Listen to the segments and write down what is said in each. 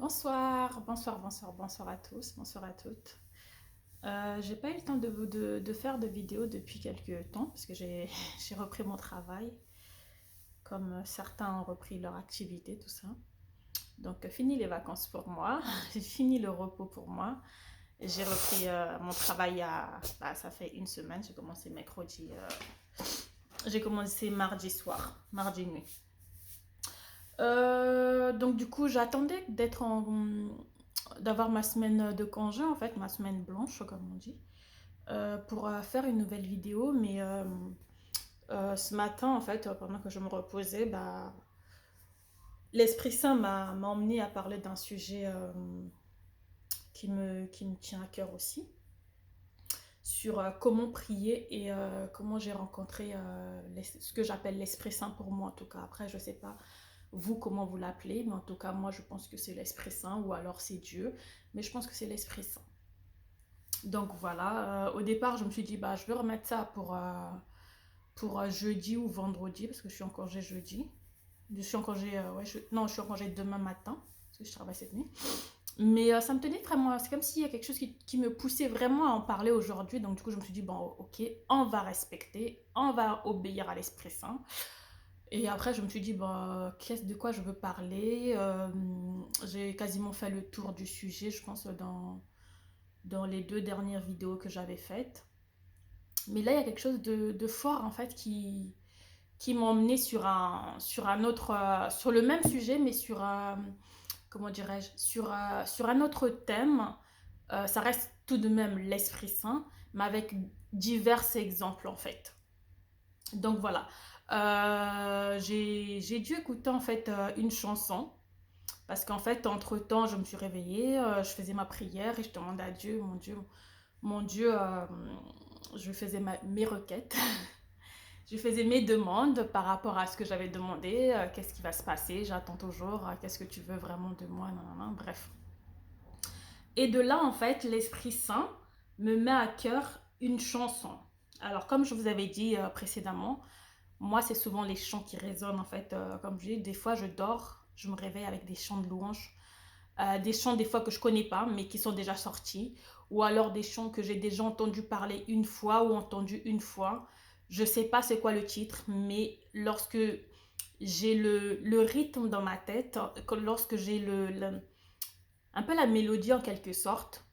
Bonsoir, bonsoir, bonsoir, bonsoir à tous, bonsoir à toutes. J'ai pas eu le temps de faire de vidéo depuis quelques temps parce que j'ai repris mon travail, comme certains ont repris leur activité, tout ça. Donc, fini les vacances pour moi, j'ai fini le repos pour moi. J'ai repris mon travail ça fait une semaine, j'ai commencé mercredi, j'ai commencé mardi soir, mardi nuit. Donc du coup, j'attendais d'avoir ma semaine de congé, en fait, ma semaine blanche, comme on dit, pour faire une nouvelle vidéo. Mais ce matin, en fait, pendant que je me reposais, l'Esprit Saint m'a emmené à parler d'un sujet qui me tient à cœur aussi, sur comment prier et comment j'ai rencontré ce que j'appelle l'Esprit Saint pour moi, en tout cas. Après, je sais pas vous comment vous l'appelez, mais en tout cas moi je pense que c'est l'Esprit Saint ou alors c'est Dieu, mais je pense que c'est l'Esprit Saint. Donc voilà, au départ je me suis dit je vais remettre ça pour jeudi ou vendredi parce que je suis en congé jeudi. Je suis en congé, non je suis en congé demain matin parce que je travaille cette nuit. Mais ça me tenait vraiment, c'est comme s'il y a quelque chose qui me poussait vraiment à en parler aujourd'hui. Donc du coup je me suis dit bon ok, on va respecter, on va obéir à l'Esprit Saint. Et après, je me suis dit, de quoi je veux parler. J'ai quasiment fait le tour du sujet, je pense, dans les deux dernières vidéos que j'avais faites. Mais là, il y a quelque chose de fort, en fait, qui m'a emmené sur un autre, sur le même sujet, mais comment dirais-je, sur un autre thème. Ça reste tout de même l'Esprit Saint, mais avec divers exemples, en fait. Donc voilà. J'ai dû écouter en fait une chanson parce qu'en fait entre temps je me suis réveillée, je faisais ma prière et je demandais à Dieu, mon Dieu, je faisais mes requêtes, je faisais mes demandes par rapport à ce que j'avais demandé, qu'est-ce qui va se passer, j'attends toujours, qu'est-ce que tu veux vraiment de moi, non, non, non, bref. Et de là en fait l'Esprit Saint me met à cœur une chanson. Alors comme je vous avais dit précédemment, moi, c'est souvent les chants qui résonnent en fait. Comme je dis, des fois, je dors, je me réveille avec des chants de louange. Des chants des fois que je connais pas, mais qui sont déjà sortis. Ou alors des chants que j'ai déjà entendu parler une fois ou entendu une fois. Je sais pas c'est quoi le titre, mais lorsque j'ai le rythme dans ma tête, lorsque j'ai un peu la mélodie en quelque sorte,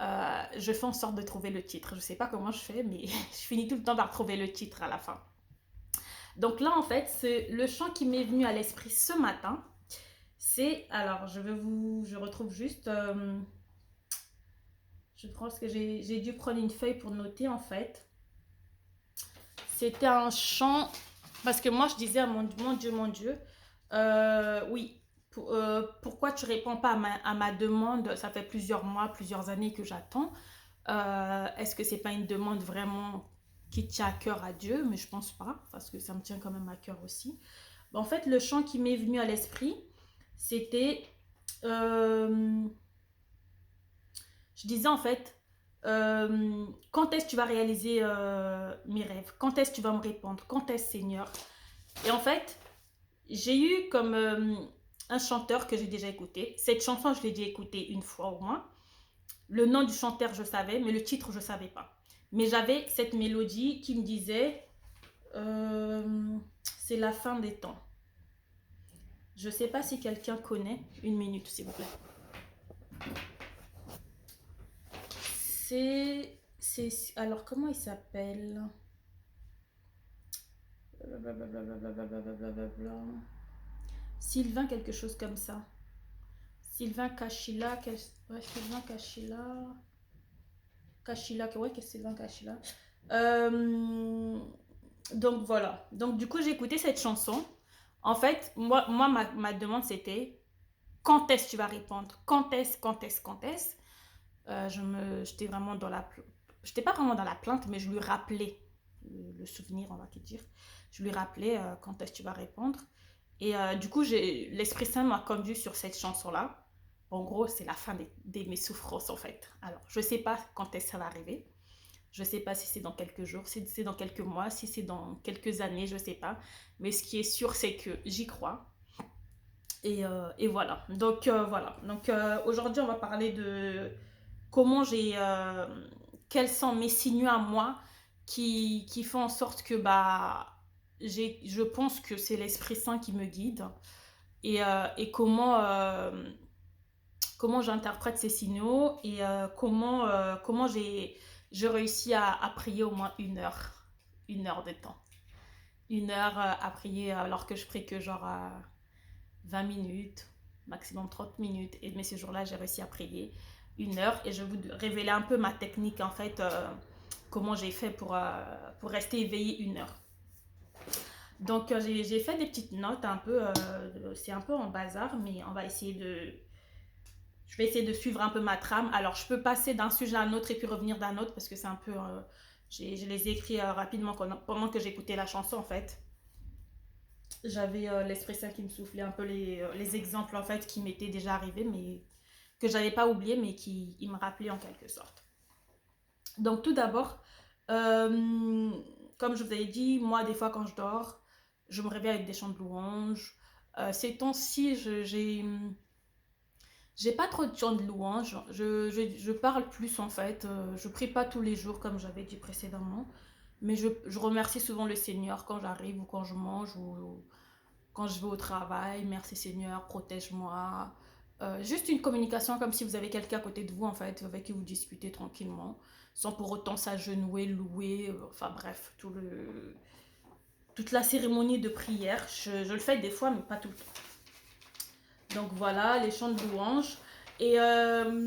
je fais en sorte de trouver le titre. Je sais pas comment je fais, mais je finis tout le temps par trouver le titre à la fin. Donc là, en fait, c'est le chant qui m'est venu à l'esprit ce matin. Alors, je retrouve juste, je pense que j'ai dû prendre une feuille pour noter, en fait. C'était un chant, parce que moi, je disais à mon Dieu, oui, pourquoi tu réponds pas à ma demande? Ça fait plusieurs mois, plusieurs années que j'attends. Est-ce que c'est pas une demande vraiment qui tient à cœur à Dieu? Mais je pense pas, parce que ça me tient quand même à cœur aussi. En fait, le chant qui m'est venu à l'esprit, c'était, euh, je disais en fait, quand est-ce que tu vas réaliser mes rêves? Quand est-ce que tu vas me répondre? Quand est-ce, Seigneur? Et en fait, j'ai eu comme un chanteur que j'ai déjà écouté. Cette chanson, je l'ai déjà écoutée une fois au moins. Le nom du chanteur, je savais, mais le titre, je ne savais pas. Mais j'avais cette mélodie qui me disait, c'est la fin des temps. Je ne sais pas si quelqu'un connaît. Une minute, s'il vous plaît. Alors, comment il s'appelle? Sylvain, quelque chose comme ça. Sylvain Kachila. Ouais, Sylvain Kachila. Kachila, ouais, que Sylvain Kachila. Euh, Donc voilà. Donc du coup, j'ai écouté cette chanson. En fait, ma demande, c'était quand est-ce que tu vas répondre? Quand est-ce j'étais vraiment j'étais pas vraiment dans la plainte, mais je lui rappelais le souvenir, on va te dire. Je lui rappelais quand est-ce que tu vas répondre. Et du coup, l'Esprit Saint m'a conduit sur cette chanson-là. En gros, c'est la fin de mes souffrances, en fait. Alors, je sais pas quand est-ce que ça va arriver. Je sais pas si c'est dans quelques jours, si c'est dans quelques mois, si c'est dans quelques années, je sais pas. Mais ce qui est sûr, c'est que j'y crois. Et voilà. Donc, voilà. Donc, aujourd'hui, on va parler de comment quels sont mes signaux à moi qui font en sorte que, je pense que c'est l'Esprit Saint qui me guide. Et comment j'interprète ces signaux et comment je réussis à prier au moins une heure de temps. Une heure à prier alors que je prie que genre 20 minutes, maximum 30 minutes. Mais ces jours-là, j'ai réussi à prier une heure et je vais vous révéler un peu ma technique en fait, comment j'ai fait pour rester éveillée une heure. Donc j'ai fait des petites notes un peu, c'est un peu en bazar, mais je vais essayer de suivre un peu ma trame. Alors je peux passer d'un sujet à un autre et puis revenir d'un autre parce que c'est un peu, je les ai écrits rapidement pendant que j'écoutais la chanson en fait. J'avais l'Esprit Saint qui me soufflait un peu les exemples en fait qui m'étaient déjà arrivés mais que j'avais pas oublié mais qui il me rappelait en quelque sorte. Donc tout d'abord, euh, comme je vous avais dit, moi des fois quand je dors, je me réveille avec des chants de louanges. Ces temps-ci, j'ai pas trop de chants de louanges. Je parle plus en fait. Je prie pas tous les jours comme j'avais dit précédemment. Mais je remercie souvent le Seigneur quand j'arrive ou quand je mange ou quand je vais au travail. Merci Seigneur, protège-moi. Juste une communication comme si vous avez quelqu'un à côté de vous en fait, avec qui vous discutez tranquillement, sans pour autant s'agenouiller, louer, enfin bref, toute la cérémonie de prière. Je le fais des fois, mais pas tout le temps. Donc voilà, les chants de louange. Et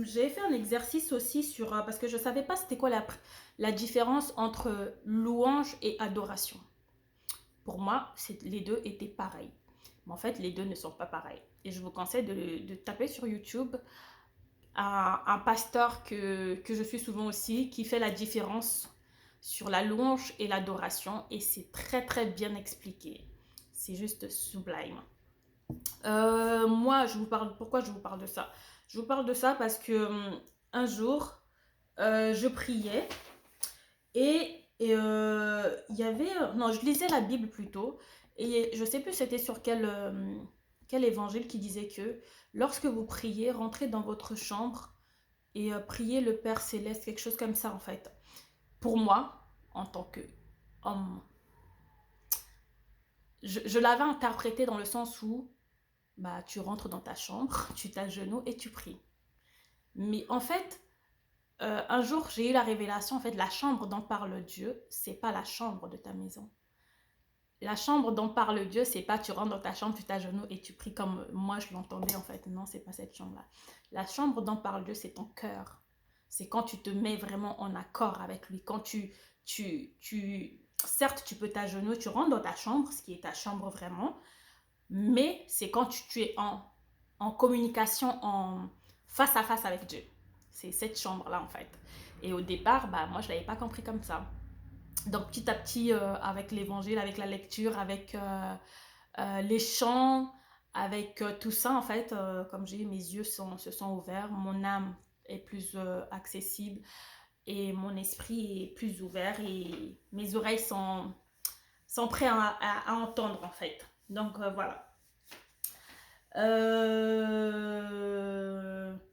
j'ai fait un exercice aussi parce que je ne savais pas c'était quoi la différence entre louange et adoration. Pour moi, les deux étaient pareils. Mais en fait, les deux ne sont pas pareils. Et je vous conseille de taper sur YouTube un pasteur que je suis souvent aussi, qui fait la différence sur la louange et l'adoration. Et c'est très très bien expliqué. C'est juste sublime. Moi, pourquoi je vous parle de ça? Je vous parle de ça parce que un jour, je priais et il y avait... Non, je lisais la Bible plutôt. Et je sais plus c'était sur quel évangile qui disait que lorsque vous priez, rentrez dans votre chambre et priez le Père Céleste, quelque chose comme ça en fait. Pour moi, en tant qu'homme, je l'avais interprété dans le sens où tu rentres dans ta chambre, tu t'agenouilles et tu pries. Mais en fait, un jour, j'ai eu la révélation, en fait, la chambre dont parle Dieu, c'est pas la chambre de ta maison. La chambre dont parle Dieu, c'est pas tu rentres dans ta chambre, tu t'agenouilles et tu pries comme moi je l'entendais en fait. Non, c'est pas cette chambre-là. La chambre dont parle Dieu, c'est ton cœur. C'est quand tu te mets vraiment en accord avec lui. Quand certes, tu peux t'agenouiller, tu rentres dans ta chambre, ce qui est ta chambre vraiment, mais c'est quand tu es en communication, en face à face avec Dieu. C'est cette chambre-là, en fait. Et au départ, moi, je ne l'avais pas compris comme ça. Donc, petit à petit, avec l'évangile, avec la lecture, avec les chants, avec tout ça, en fait, comme j'ai dit, mes yeux se sont ouverts, mon âme est plus accessible et mon esprit est plus ouvert et mes oreilles sont prêtes à entendre, en fait. Donc, voilà.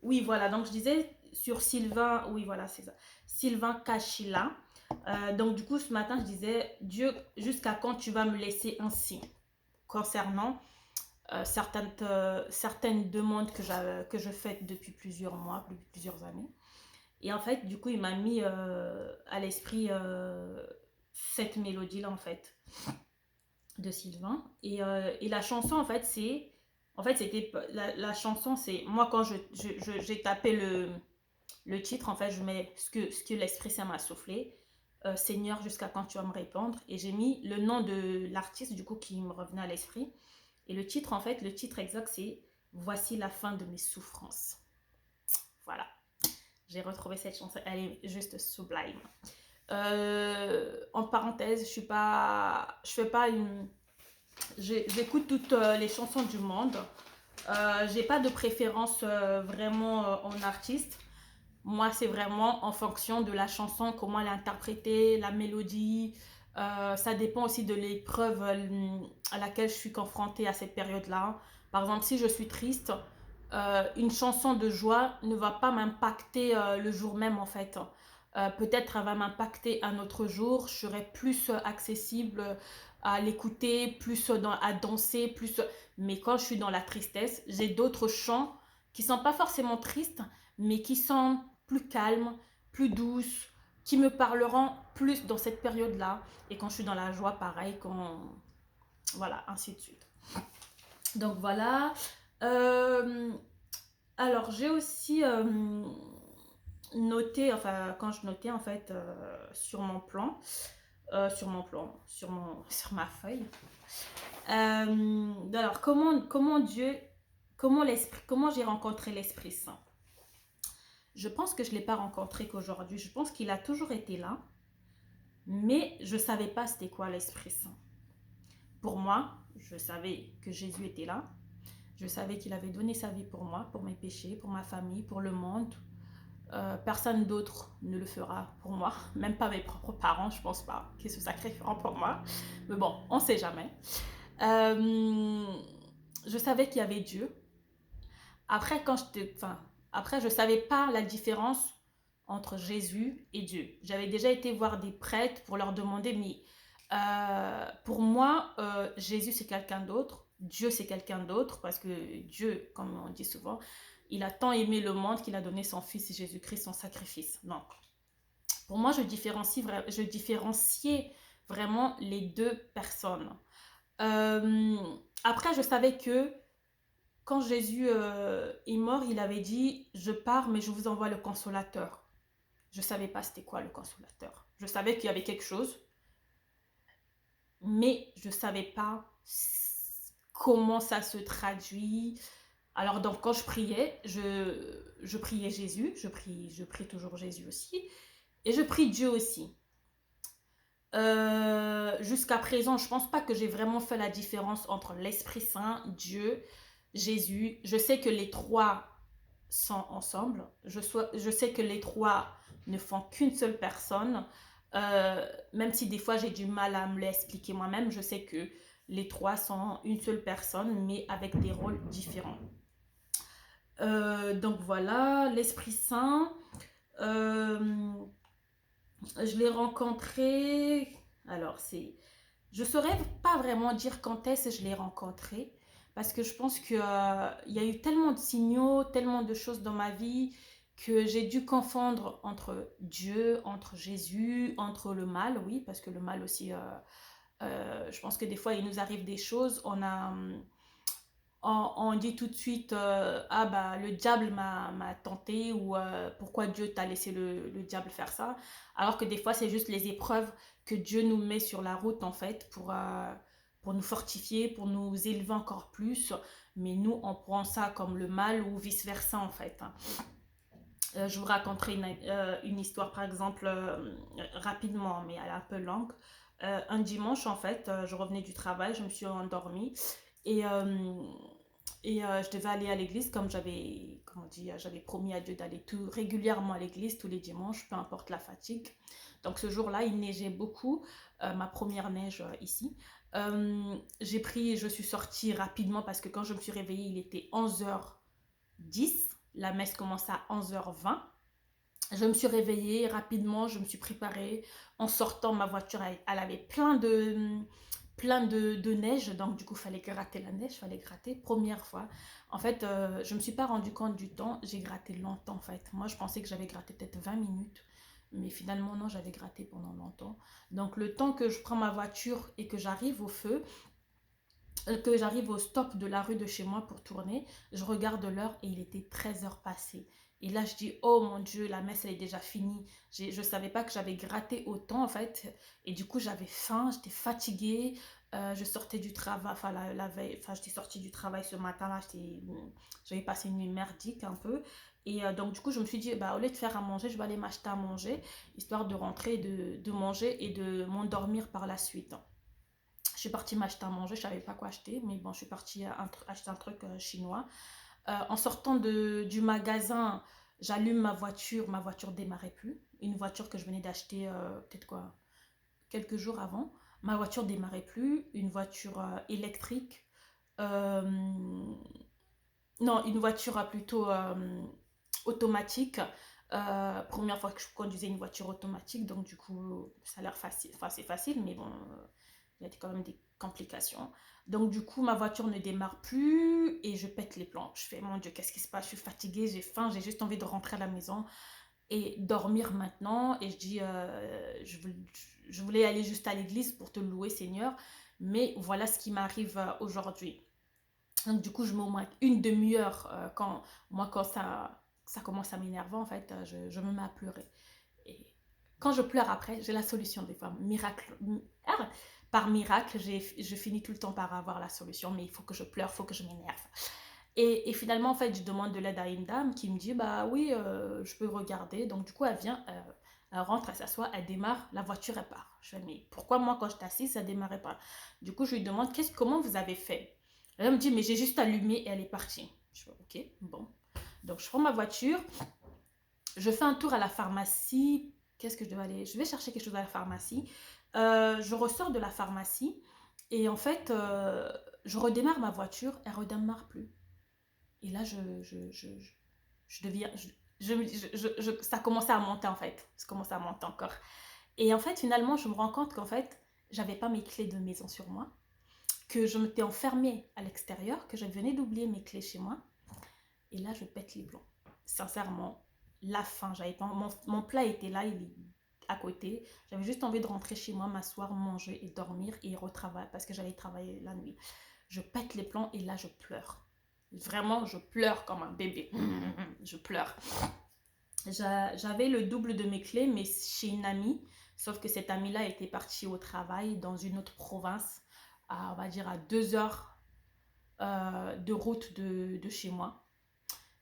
Oui, voilà. Donc, je disais sur Sylvain, oui, voilà, c'est ça. Sylvain Kachila. Donc, du coup, ce matin, je disais, Dieu, jusqu'à quand tu vas me laisser ainsi concernant certaines demandes que je fais depuis plusieurs mois, depuis plusieurs années. Et en fait, du coup, il m'a mis à l'esprit cette mélodie-là, en fait, de Sylvain. Et la chanson, en fait, c'était la chanson, c'est moi quand j'ai tapé le titre, en fait, je mets ce que l'Esprit Saint m'a soufflé. Seigneur, jusqu'à quand tu vas me répondre? Et j'ai mis le nom de l'artiste, du coup, qui me revenait à l'esprit. Et le titre, en fait, le titre exact, c'est Voici la fin de mes souffrances. Voilà. J'ai retrouvé cette chanson. Elle est juste sublime. En parenthèse, j'écoute toutes les chansons du monde. J'ai pas de préférence vraiment en artiste. Moi, c'est vraiment en fonction de la chanson, comment elle est interprétée, la mélodie. Ça dépend aussi de l'épreuve à laquelle je suis confrontée à cette période-là. Par exemple, si je suis triste, une chanson de joie ne va pas m'impacter le jour même en fait. Peut-être elle va m'impacter un autre jour, je serai plus accessible à l'écouter, plus à danser, plus. Mais quand je suis dans la tristesse, j'ai d'autres chants qui sont pas forcément tristes, mais qui sont plus calmes, plus douces, qui me parleront plus dans cette période-là. Et quand je suis dans la joie, pareil, quand. Voilà, ainsi de suite. Donc voilà. Euh, alors j'ai aussi noté, enfin quand je notais en fait sur mon plan, sur ma feuille. Alors comment Dieu, comment j'ai rencontré l'Esprit Saint. Je pense que je ne l'ai pas rencontré qu'aujourd'hui. Je pense qu'il a toujours été là, mais je ne savais pas c'était quoi l'Esprit Saint. Pour moi, je savais que Jésus était là. Je savais qu'il avait donné sa vie pour moi, pour mes péchés, pour ma famille, pour le monde. Personne d'autre ne le fera pour moi, même pas mes propres parents, je pense pas qu'ils se sacrifieront pour moi. Mais bon, on sait jamais. Je savais qu'il y avait Dieu. Après, après, je savais pas la différence entre Jésus et Dieu. J'avais déjà été voir des prêtres pour leur demander, mais pour moi, Jésus c'est quelqu'un d'autre, Dieu c'est quelqu'un d'autre, parce que Dieu, comme on dit souvent, il a tant aimé le monde qu'il a donné son fils Jésus-Christ, son sacrifice. Donc, pour moi, je différenciais vraiment les deux personnes. Euh, Après, je savais que quand Jésus est mort, il avait dit, je pars, mais je vous envoie le consolateur. Je ne savais pas c'était quoi le consolateur. Je savais qu'il y avait quelque chose, mais je ne savais pas comment ça se traduit. Alors donc quand je priais, je priais Jésus, je prie toujours Jésus aussi, et je prie Dieu aussi. Jusqu'à présent, je ne pense pas que j'ai vraiment fait la différence entre l'Esprit Saint, Dieu, Jésus. Je sais que les trois sont ensemble. Je sais que les trois ne font qu'une seule personne. Même si des fois j'ai du mal à me l'expliquer moi-même, je sais que les trois sont une seule personne, mais avec des rôles différents. Donc voilà, l'Esprit Saint, je l'ai rencontré. Alors je saurais pas vraiment dire quand est-ce que je l'ai rencontré, parce que je pense qu'il y a eu tellement de signaux, tellement de choses dans ma vie que j'ai dû confondre entre Dieu, entre Jésus, entre le mal, oui, parce que le mal aussi, je pense que des fois il nous arrive des choses, on dit tout de suite ah bah le diable m'a tenté, ou pourquoi Dieu t'a laissé le diable faire ça, alors que des fois c'est juste les épreuves que Dieu nous met sur la route en fait pour nous fortifier, pour nous élever encore plus, mais nous on prend ça comme le mal ou vice versa en fait. Je vous raconterai une histoire par exemple rapidement, mais elle est un peu longue. Un dimanche en fait, je revenais du travail, je me suis endormie, et je devais aller à l'église comme j'avais promis à Dieu d'aller tout régulièrement à l'église tous les dimanches, peu importe la fatigue. Donc ce jour-là, il neigeait beaucoup, ma première neige ici. Je suis sortie rapidement parce que quand je me suis réveillée, il était 11h10. La messe commençait à 11h20. Je me suis réveillée rapidement, je me suis préparée. En sortant, ma voiture, elle avait plein de neige, donc du coup, il fallait gratter la neige, il fallait gratter. Première fois. En fait, je ne me suis pas rendu compte du temps, j'ai gratté longtemps en fait. Moi, je pensais que j'avais gratté peut-être 20 minutes, mais finalement, non, j'avais gratté pendant longtemps. Donc, le temps que je prends ma voiture et que j'arrive au feu, que j'arrive au stop de la rue de chez moi pour tourner, je regarde l'heure et il était 13h passées. Et là, je dis, oh mon Dieu, la messe, elle est déjà finie. Je ne savais pas que j'avais gratté autant, en fait. Et du coup, j'avais faim, j'étais fatiguée. Je sortais du travail, enfin, la veille, enfin, j'étais sortie du travail ce matin-là. J'avais passé une nuit merdique un peu. Et donc, du coup, je me suis dit, bah, au lieu de faire à manger, je vais aller m'acheter à manger, histoire de rentrer, de manger et de m'endormir par la suite. Je suis partie m'acheter à manger, je savais pas quoi acheter, mais bon, je suis partie acheter un truc chinois. En sortant du magasin, j'allume ma voiture démarrait plus. Une voiture que je venais d'acheter peut-être quoi, quelques jours avant. Ma voiture démarrait plus, une voiture électrique. Euh, non, une voiture plutôt automatique. Première fois que je conduisais une voiture automatique, donc du coup, ça a l'air facile. Enfin, c'est facile, mais bon, il y a quand même des complications. Donc du coup, ma voiture ne démarre plus et je pète les plombs. Je fais, mon Dieu, qu'est-ce qui se passe? Je suis fatiguée, j'ai faim, j'ai juste envie de rentrer à la maison et dormir maintenant. Et je dis, je voulais aller juste à l'église pour te louer, Seigneur, mais voilà ce qui m'arrive aujourd'hui. Donc, du coup, je mets au moins une demi-heure quand ça commence à m'énerver, en fait, je me mets à pleurer. Et quand je pleure après, j'ai la solution des fois. Ah, par miracle, je finis tout le temps par avoir la solution, mais il faut que je pleure, il faut que je m'énerve. Et finalement, en fait, je demande de l'aide à une dame qui me dit, bah oui, je peux regarder. Donc, du coup, elle vient, elle rentre, elle s'assoit, elle démarre, la voiture, elle part. Je fais, mais pourquoi moi, quand je t'assise, ça ne démarrait pas? Du coup, je lui demande, comment vous avez fait? Elle me dit, mais j'ai juste allumé et elle est partie. Je fais, ok, bon. Donc, je prends ma voiture, je fais un tour à la pharmacie. Qu'est-ce que je devais aller? Je vais chercher quelque chose à la pharmacie. Je ressors de la pharmacie et en fait, je redémarre ma voiture, elle ne redémarre plus. Et là, je deviens. Ça commençait à monter en fait. Ça commençait à monter encore. Et en fait, finalement, je me rends compte qu'en fait, j'avais pas mes clés de maison sur moi, que je m'étais enfermée à l'extérieur, que je venais d'oublier mes clés chez moi. Et là, je pète les plombs. Sincèrement, la faim. J'avais pas, mon plat était là, il est à côté. J'avais juste envie de rentrer chez moi, m'asseoir, manger et dormir et retravailler parce que j'allais travailler la nuit. Je pète les plombs et là, je pleure. Vraiment, je pleure comme un bébé. Je pleure. J'avais le double de mes clés, mais chez une amie. Sauf que cette amie-là était partie au travail dans une autre province, on va dire à 2 heures de route de chez moi.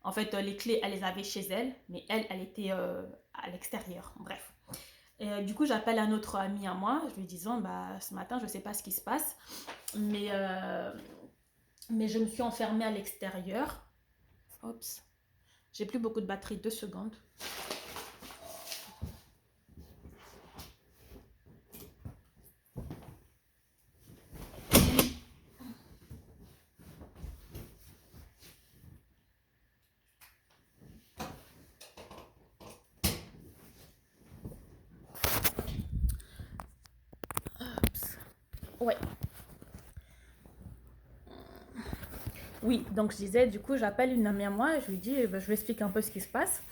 En fait, les clés, elle les avait chez elle, mais elle était à l'extérieur. Bref. Et, du coup, j'appelle un autre ami à moi, je lui disant, bah, ce matin, je ne sais pas ce qui se passe, mais, euh, mais je me suis enfermée à l'extérieur. Oups. J'ai plus beaucoup de batterie, 2 secondes. Oups. Ouais. Oui, donc je disais, du coup, j'appelle une amie à moi et je lui dis, bah, je lui explique un peu ce qui se passe.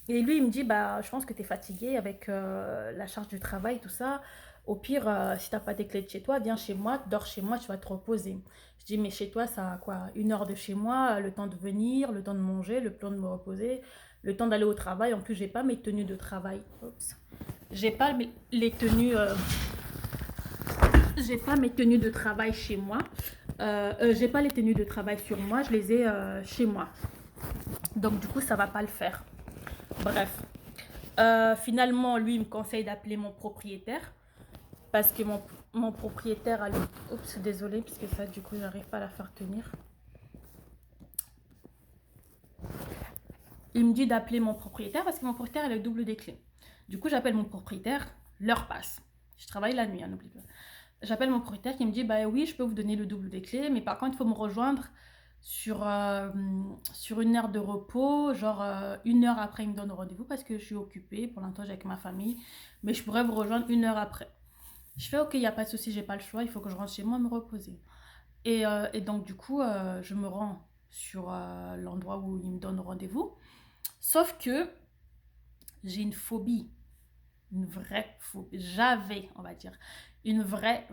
Et lui, il me dit, bah, je pense que tu es fatigué avec la charge du travail, tout ça. Au pire, si tu n'as pas tes clés de chez toi, viens chez moi, dors chez moi, tu vas te reposer. Je dis, mais chez toi, ça a quoi? 1 heure de chez moi, le temps de venir, le temps de manger, le temps de me reposer, le temps d'aller au travail. En plus, j'ai pas mes tenues de travail. Oups. J'ai pas les tenues, j'ai pas mes tenues de travail chez moi. J'ai pas les tenues de travail sur moi, je les ai chez moi. Donc du coup, ça va pas le faire. Bref. Finalement, lui, il me conseille d'appeler mon propriétaire parce que mon propriétaire a le... Oups, désolé, parce que ça, du coup, j'arrive pas à la faire tenir. Il me dit d'appeler mon propriétaire parce que mon propriétaire a le double des clés. Du coup, j'appelle mon propriétaire, l'heure passe. Je travaille la nuit, hein, n'oublie pas. J'appelle mon propriétaire qui me dit, bah oui, je peux vous donner le double des clés, mais par contre, il faut me rejoindre sur 1 heure de repos, genre 1 heure après, il me donne rendez-vous parce que je suis occupée. Pour l'instant, j'ai avec ma famille, mais je pourrais vous rejoindre 1 heure après. Je fais, ok, il n'y a pas de souci, j'ai pas le choix, il faut que je rentre chez moi me reposer. Et donc, du coup, je me rends sur l'endroit où il me donne rendez-vous. Sauf que j'ai une phobie, une vraie phobie. J'avais, on va dire, une vraie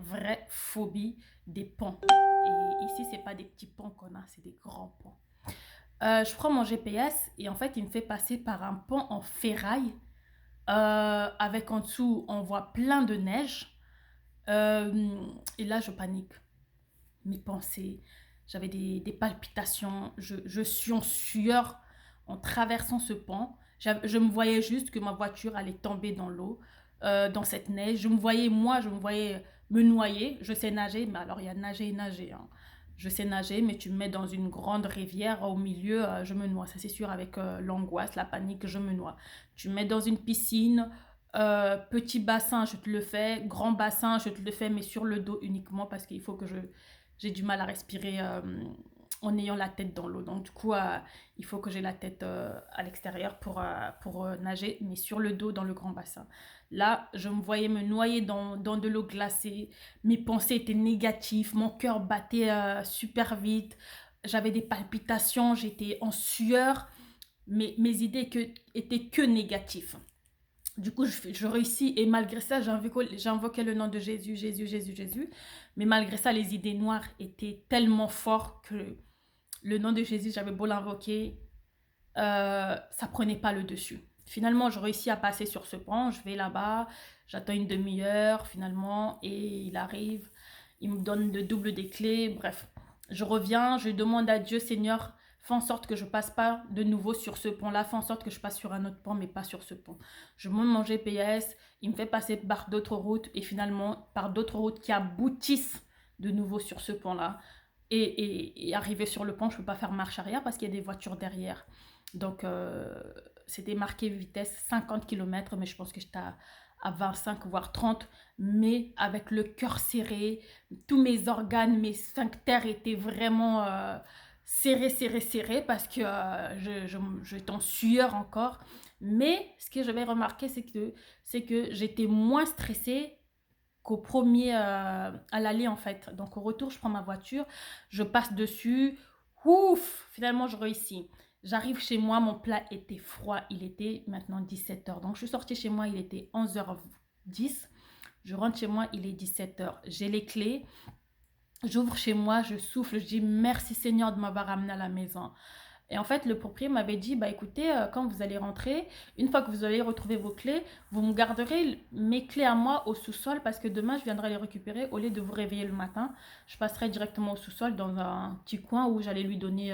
phobie des ponts. Et ici, c'est pas des petits ponts qu'on a, c'est des grands ponts. Je prends mon GPS et en fait, il me fait passer par un pont en ferraille. Avec en dessous, on voit plein de neige. Et là, je panique. Mes pensées, j'avais des palpitations. Je suis en sueur en traversant ce pont. Je me voyais juste que ma voiture allait tomber dans l'eau, dans cette neige. Je me voyais me noyer. Je sais nager, mais alors il y a nager et nager, hein. Je sais nager, mais tu me mets dans une grande rivière au milieu, je me noie. Ça, c'est sûr, avec l'angoisse, la panique, je me noie. Tu me mets dans une piscine, petit bassin, je te le fais. Grand bassin, je te le fais, mais sur le dos uniquement parce qu'il faut que j'ai du mal à respirer en ayant la tête dans l'eau. Donc du coup, il faut que j'ai la tête à l'extérieur pour nager, mais sur le dos dans le grand bassin. Là, je me voyais me noyer dans de l'eau glacée. Mes pensées étaient négatives, mon cœur battait super vite. J'avais des palpitations, j'étais en sueur. Mes idées étaient que négatives. Du coup, je réussis et malgré ça, j'invoquais le nom de Jésus, Jésus, Jésus, Jésus. Mais malgré ça, les idées noires étaient tellement fortes que le nom de Jésus, j'avais beau l'invoquer, ça prenait pas le dessus. Finalement, je réussis à passer sur ce pont, je vais là-bas, j'attends une demi-heure finalement et il arrive, il me donne le double des clés, bref. Je reviens, je demande à Dieu, Seigneur, fais en sorte que je passe pas de nouveau sur ce pont-là, fais en sorte que je passe sur un autre pont, mais pas sur ce pont. Je monte mon GPS, il me fait passer par d'autres routes et finalement par d'autres routes qui aboutissent de nouveau sur ce pont-là. Et arrivé sur le pont, je ne peux pas faire marche arrière parce qu'il y a des voitures derrière. Donc, c'était marqué vitesse 50 km, mais je pense que j'étais à 25 voire 30, mais avec le cœur serré, tous mes organes, mes sphincters étaient vraiment serrés, serrés, serrés parce que j'étais en sueur encore. Mais ce que j'avais remarqué, c'est que j'étais moins stressée qu'au premier à l'aller en fait. Donc au retour, je prends ma voiture, je passe dessus, ouf, finalement je réussis. J'arrive chez moi, mon plat était froid, il était maintenant 17h. Donc je suis sortie chez moi, il était 11h10. Je rentre chez moi, il est 17h. J'ai les clés, j'ouvre chez moi, je souffle, je dis merci Seigneur de m'avoir amené à la maison. Et en fait, le propriétaire m'avait dit, bah écoutez, quand vous allez rentrer, une fois que vous allez retrouver vos clés, vous me garderez mes clés à moi au sous-sol parce que demain, je viendrai les récupérer au lieu de vous réveiller le matin. Je passerai directement au sous-sol dans un petit coin où j'allais lui donner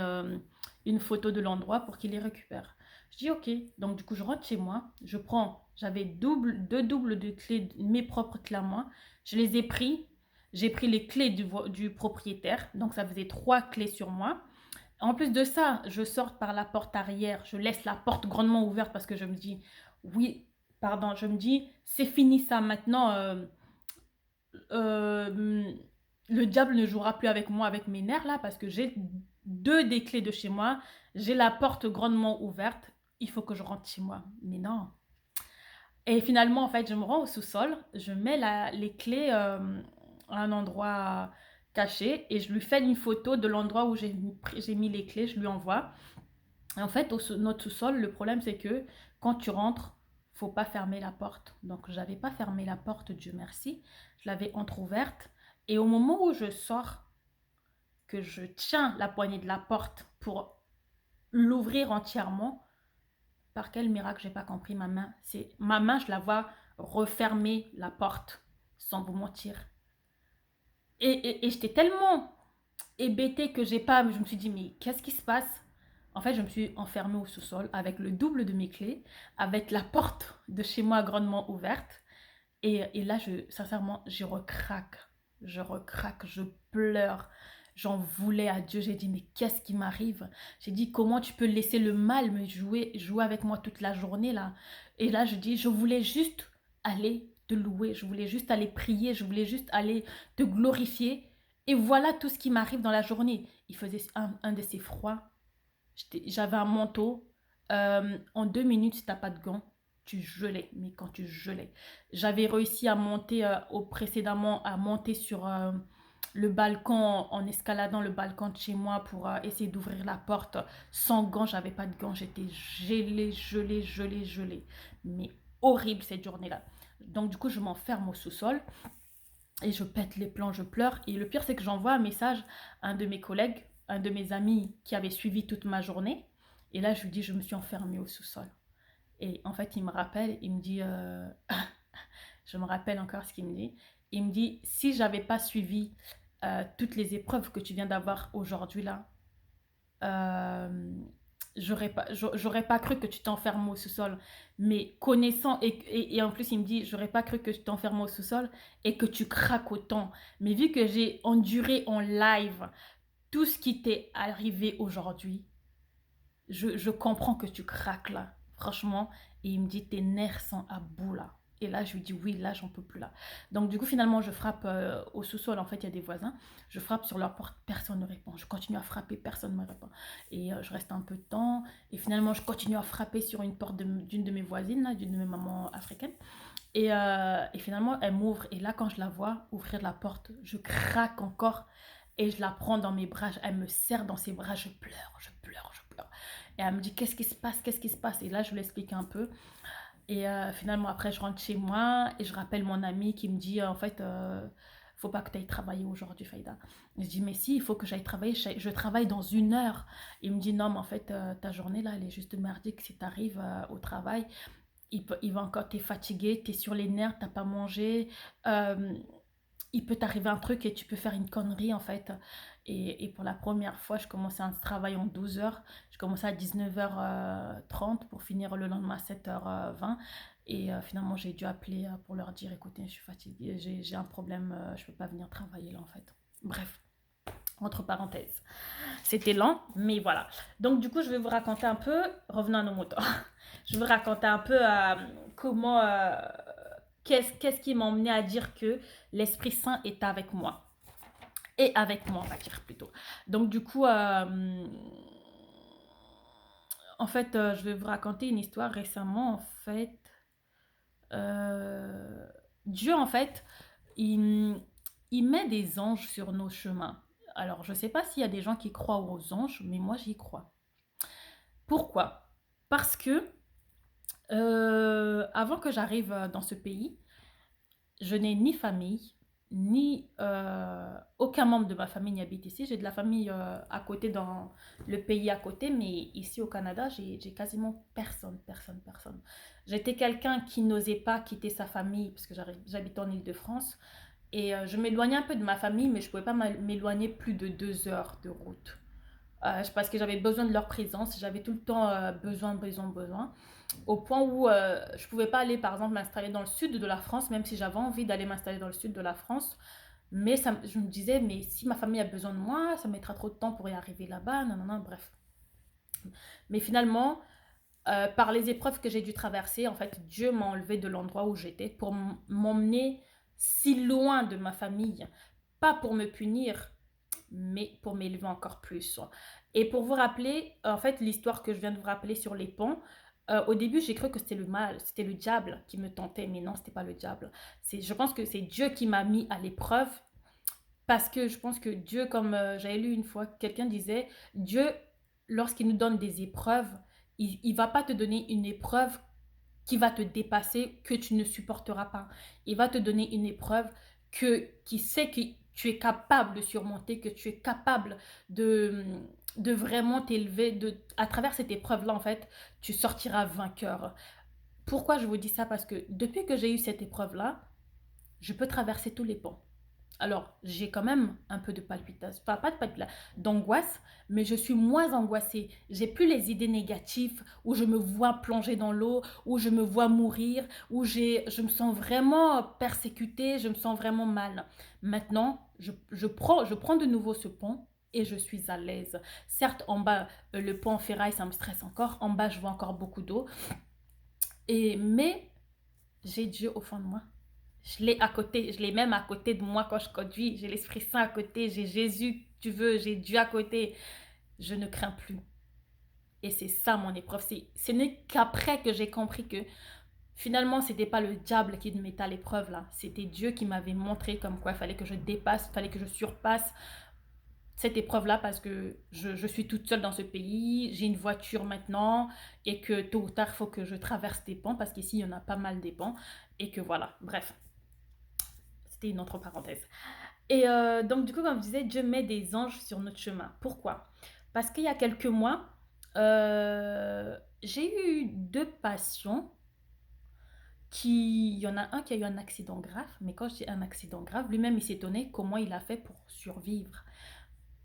une photo de l'endroit pour qu'il les récupère. Je dis ok, donc du coup, je rentre chez moi, j'avais deux doubles de clés, mes propres clés à moi. Je les ai pris, j'ai pris les clés du propriétaire, donc ça faisait 3 clés sur moi. En plus de ça, je sors par la porte arrière, je laisse la porte grandement ouverte parce que je me dis, oui, pardon, je me dis, c'est fini ça maintenant, euh, le diable ne jouera plus avec moi, avec mes nerfs là, parce que j'ai deux des clés de chez moi, j'ai la porte grandement ouverte, il faut que je rentre chez moi. Mais non. Et finalement, en fait, je me rends au sous-sol, je mets les clés à un endroit caché et je lui fais une photo de l'endroit où j'ai mis les clés, je lui envoie. Et en fait, notre sous-sol, le problème c'est que quand tu rentres, faut pas fermer la porte. Donc, j'avais pas fermé la porte, Dieu merci. Je l'avais entrouverte. Et au moment où je sors, que je tiens la poignée de la porte pour l'ouvrir entièrement, par quel miracle, j'ai pas compris ma main, je la vois refermer la porte, sans vous mentir. Et j'étais tellement hébétée que je me suis dit, mais qu'est-ce qui se passe? En fait, je me suis enfermée au sous-sol avec le double de mes clés, avec la porte de chez moi grandement ouverte. Et là, sincèrement, je recraque, je pleure. J'en voulais à Dieu. J'ai dit, mais qu'est-ce qui m'arrive? J'ai dit, comment tu peux laisser le mal me jouer avec moi toute la journée là? Et là, je dis, je voulais juste aller te louer, je voulais juste aller prier, je voulais juste aller te glorifier. Et voilà tout ce qui m'arrive dans la journée. Il faisait un de ces froids. J'avais un manteau. En 2 minutes, si t'as pas de gants, tu gelais. Mais quand tu gelais. J'avais réussi à monter précédemment, à monter sur le balcon en escaladant le balcon de chez moi pour essayer d'ouvrir la porte. Sans gants, j'avais pas de gants. J'étais gelée, gelée, gelée, gelée. Mais horrible cette journée-là. Donc du coup, je m'enferme au sous-sol. Et je pète les plombs, je pleure. Et le pire, c'est que j'envoie un message à un de mes collègues, un de mes amis qui avait suivi toute ma journée. Et là, je lui dis, je me suis enfermée au sous-sol. Et en fait, il me rappelle, il me dit, je me rappelle encore ce qu'il me dit. Il me dit, si j'avais pas suivi toutes les épreuves que tu viens d'avoir aujourd'hui là, euh, j'aurais pas cru que tu t'enfermes au sous-sol. Mais connaissant, et en plus il me dit, j'aurais pas cru que tu t'enfermes au sous-sol et que tu craques autant. Mais vu que j'ai enduré en live tout ce qui t'est arrivé aujourd'hui, je comprends que tu craques là, franchement. Et il me dit, tes nerfs sont à bout là. Et là, je lui dis oui, là, j'en peux plus là. Donc, du coup, finalement, je frappe au sous-sol. En fait, il y a des voisins. Je frappe sur leur porte, personne ne répond. Je continue à frapper, personne ne me répond. Et je reste un peu de temps. Et finalement, je continue à frapper sur une porte d'une de mes voisines, là, d'une de mes mamans africaines. Et finalement, elle m'ouvre. Et là, quand je la vois ouvrir la porte, je craque encore. Et je la prends dans mes bras. Elle me serre dans ses bras. Je pleure, je pleure, je pleure. Et elle me dit, qu'est-ce qui se passe? Qu'est-ce qui se passe? Et là, je lui explique un peu. Et finalement, après, je rentre chez moi et je rappelle mon ami qui me dit, en fait, faut pas que tu ailles travailler aujourd'hui, Faïda. Je dis, mais si, il faut que j'aille travailler. Je travaille dans 1 heure. Il me dit, non, mais en fait, ta journée, là, elle est juste merdique. Si tu arrives au travail, il va encore, t'es fatigué, t'es sur les nerfs, t'as pas mangé. Euh, il peut t'arriver un truc et tu peux faire une connerie en fait. Et pour la première fois, je commençais un travail en 12 heures. Je commençais à 19h30 pour finir le lendemain à 7h20. Et finalement, j'ai dû appeler pour leur dire, écoutez, je suis fatiguée, j'ai un problème, je ne peux pas venir travailler là en fait. Bref, entre parenthèses. C'était lent, mais voilà. Donc du coup, je vais vous raconter un peu, revenons à nos moutons. Je vais vous raconter un peu comment, qu'est-ce qui m'a emmené à dire que l'Esprit Saint est avec moi. Et avec moi, on va dire plutôt. Donc du coup, en fait, je vais vous raconter une histoire récemment. En fait, euh, Dieu, en fait, il met des anges sur nos chemins. Alors, je ne sais pas s'il y a des gens qui croient aux anges, mais moi, j'y crois. Pourquoi? Parce que avant que j'arrive dans ce pays, je n'ai ni famille, ni aucun membre de ma famille n'y habite ici. J'ai de la famille à côté dans le pays à côté, mais ici au Canada, j'ai quasiment personne, personne, personne. J'étais quelqu'un qui n'osait pas quitter sa famille parce que j'habite en Île-de-France et je m'éloignais un peu de ma famille, mais je ne pouvais pas m'éloigner plus de 2 heures de route. Parce que j'avais besoin de leur présence, j'avais tout le temps besoin, besoin, besoin au point où je pouvais pas aller par exemple m'installer dans le sud de la France, même si j'avais envie d'aller m'installer dans le sud de la France. Mais ça, je me disais, mais si ma famille a besoin de moi, ça mettra trop de temps pour y arriver là-bas, non, non, non, bref. Mais finalement, par les épreuves que j'ai dû traverser, en fait, Dieu m'a enlevé de l'endroit où j'étais pour m'emmener si loin de ma famille. Pas pour me punir, mais pour m'élever encore plus. Et pour vous rappeler, en fait, l'histoire que je viens de vous rappeler sur les ponts, au début, j'ai cru que c'était le mal, c'était le diable qui me tentait, mais non, c'était pas le diable. Je pense que c'est Dieu qui m'a mis à l'épreuve, parce que je pense que Dieu, comme j'avais lu une fois, quelqu'un disait, Dieu, lorsqu'il nous donne des épreuves, il va pas te donner une épreuve qui va te dépasser, que tu ne supporteras pas. Il va te donner une épreuve qui sait que tu es capable de surmonter, que tu es capable de, de vraiment t'élever. À travers cette épreuve-là, en fait, tu sortiras vainqueur. Pourquoi je vous dis ça? Parce que depuis que j'ai eu cette épreuve-là, je peux traverser tous les ponts. Alors, j'ai quand même un peu de palpitation, enfin pas de palpitation, d'angoisse, mais je suis moins angoissée. J'ai plus les idées négatives où je me vois plonger dans l'eau, où je me vois mourir, où je me sens vraiment persécutée, je me sens vraiment mal. Maintenant, je prends de nouveau ce pont et je suis à l'aise. Certes, en bas, le pont en ferraille, ça me stresse encore. En bas, je vois encore beaucoup d'eau. Mais j'ai Dieu au fond de moi. Je l'ai à côté, je l'ai même à côté de moi quand je conduis. J'ai l'Esprit Saint à côté, j'ai Jésus, tu veux, j'ai Dieu à côté. Je ne crains plus. Et c'est ça mon épreuve. Ce n'est qu'après que j'ai compris que finalement, c'était pas le diable qui me mettait à l'épreuve là. C'était Dieu qui m'avait montré comme quoi il fallait que je dépasse, il fallait que je surpasse cette épreuve-là parce que je suis toute seule dans ce pays, j'ai une voiture maintenant et que tôt ou tard, il faut que je traverse des ponts parce qu'ici, il y en a pas mal des ponts et que voilà, bref, c'était une autre parenthèse. Et donc, du coup, comme je disais, Dieu met des anges sur notre chemin. Pourquoi? Parce qu'il y a quelques mois, j'ai eu 2 patients il y en a un qui a eu un accident grave, mais quand je dis un accident grave, lui-même il s'étonnait comment il a fait pour survivre.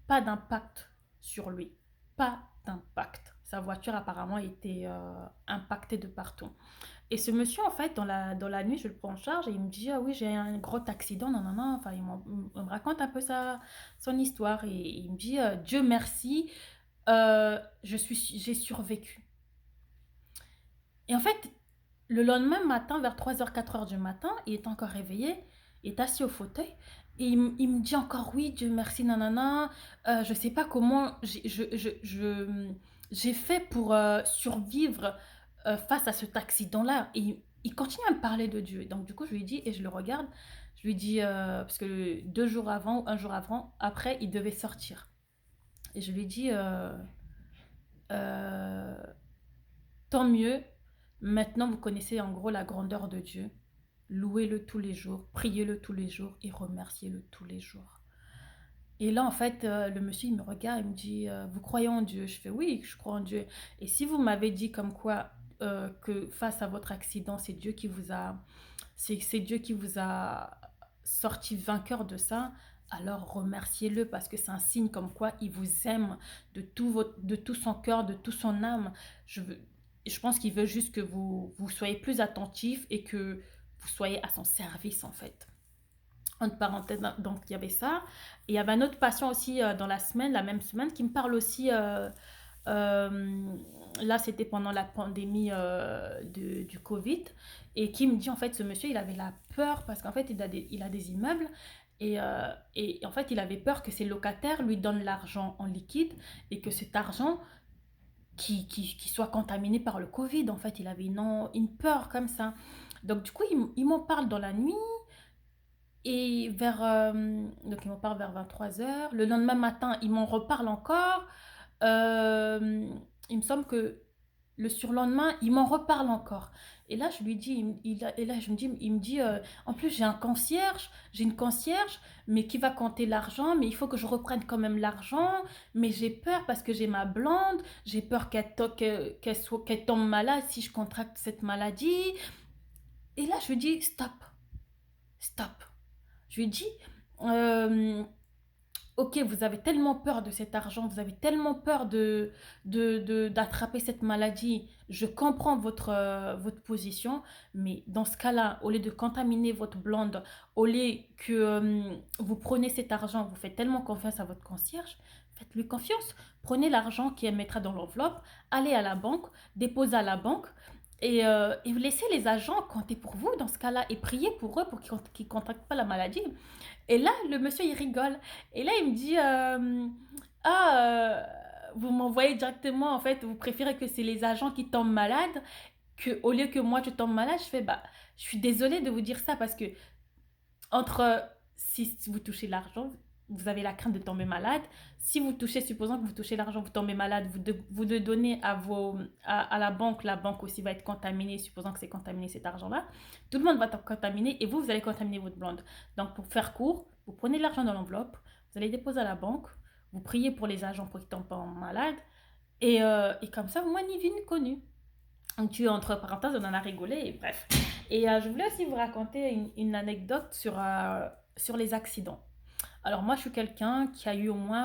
Pas d'impact sur lui, pas d'impact. Sa voiture apparemment était impactée de partout. Et ce monsieur, en fait, dans la nuit, je le prends en charge et il me dit, ah oui, j'ai un gros accident, non, non, non. Enfin, il me raconte un peu son histoire et il me dit, Dieu merci, j'ai survécu. Et en fait, Le lendemain matin, vers 3 heures 4 heures du matin, il est encore réveillé, il est assis au fauteuil et il me dit encore oui, Dieu merci, nanana. Je sais pas comment j'ai fait pour survivre face à cet accident-là. Et il continue à me parler de Dieu. Donc du coup, je lui dis, et je le regarde, je lui dis, parce que 2 jours avant, un jour avant, après, il devait sortir. Et je lui dis, euh, tant mieux, maintenant vous connaissez en gros la grandeur de Dieu. Louez-le tous les jours, priez-le tous les jours et remerciez-le tous les jours. Et là, en fait, le monsieur, il me regarde, il me dit, vous croyez en Dieu? Je fais, oui, je crois en Dieu. Et si vous m'avez dit comme quoi que face à votre accident, c'est Dieu qui vous a sorti vainqueur de ça, alors remerciez-le parce que c'est un signe comme quoi il vous aime de tout son cœur, de tout son âme. Je, veux, je pense qu'il veut juste que vous soyez plus attentif et que vous soyez à son service en fait. Entre parenthèses, donc il y avait ça. Et il y avait un autre patient aussi dans la semaine, la même semaine, qui me parle aussi. Euh, Là, c'était pendant la pandémie du Covid. Et qui me dit, en fait, ce monsieur, il avait la peur parce qu'en fait, il a des immeubles. Et en fait, il avait peur que ses locataires lui donnent l'argent en liquide et que cet argent qui soit contaminé par le Covid. En fait, il avait une peur comme ça. Donc, du coup, il m'en parle dans la nuit. Et donc il m'en parle vers 23 heures. Le lendemain matin, il m'en reparle encore. Euh, il me semble que le surlendemain, il m'en reparle encore. Et là, je lui dis, et là, il me dit, en plus, j'ai une concierge, mais qui va compter l'argent, mais il faut que je reprenne quand même l'argent, mais j'ai peur parce que j'ai ma blonde, j'ai peur qu'elle tombe malade si je contracte cette maladie. Et là, je lui dis, stop, stop. Je lui dis, euh, ok, vous avez tellement peur de cet argent, vous avez tellement peur d'attraper cette maladie. Je comprends votre position, mais dans ce cas-là, au lieu de contaminer votre blonde, au lieu que vous preniez cet argent, vous faites tellement confiance à votre concierge, faites-lui confiance. Prenez l'argent qu'elle mettra dans l'enveloppe, allez à la banque, déposez à la banque. Et vous laissez les agents compter pour vous dans ce cas-là et prier pour eux pour qu'ils ne contractent pas la maladie. Et là, le monsieur, il rigole. Et là, il me dit, ah, vous m'envoyez directement, en fait, vous préférez que c'est les agents qui tombent malades, que au lieu que moi, je tombe malade. Je fais, bah, je suis désolée de vous dire ça parce que si vous touchez l'argent, vous avez la crainte de tomber malade. Si vous touchez, supposons que vous touchez l'argent, vous tombez malade, vous le donnez à la banque aussi va être contaminée, supposons que c'est contaminé cet argent-là. Tout le monde va être contaminé et vous allez contaminer votre blonde. Donc pour faire court, vous prenez l'argent dans l'enveloppe, vous allez déposer à la banque, vous priez pour les agents pour qu'ils ne tombent pas malades, et comme ça, moi, ni vu ni connu. Donc tu, entre parenthèses, on en a rigolé, et bref. Et je voulais aussi vous raconter une anecdote sur les accidents. Alors moi, je suis quelqu'un qui a eu au moins